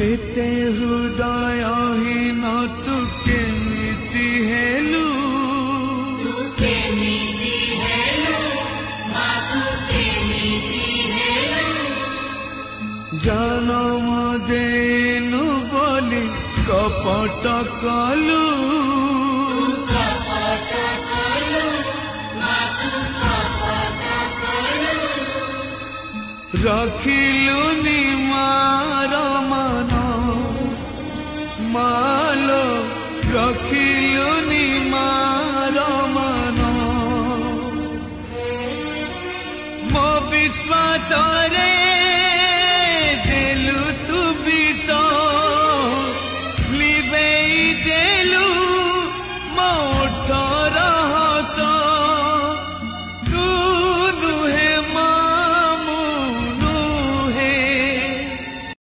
एते हृदयहीन तू केमिति हेलु जनम देनु बोली कपट कलु रखिलुनि मार मन मालो रखिलुनि मार मन मो विश्वास रे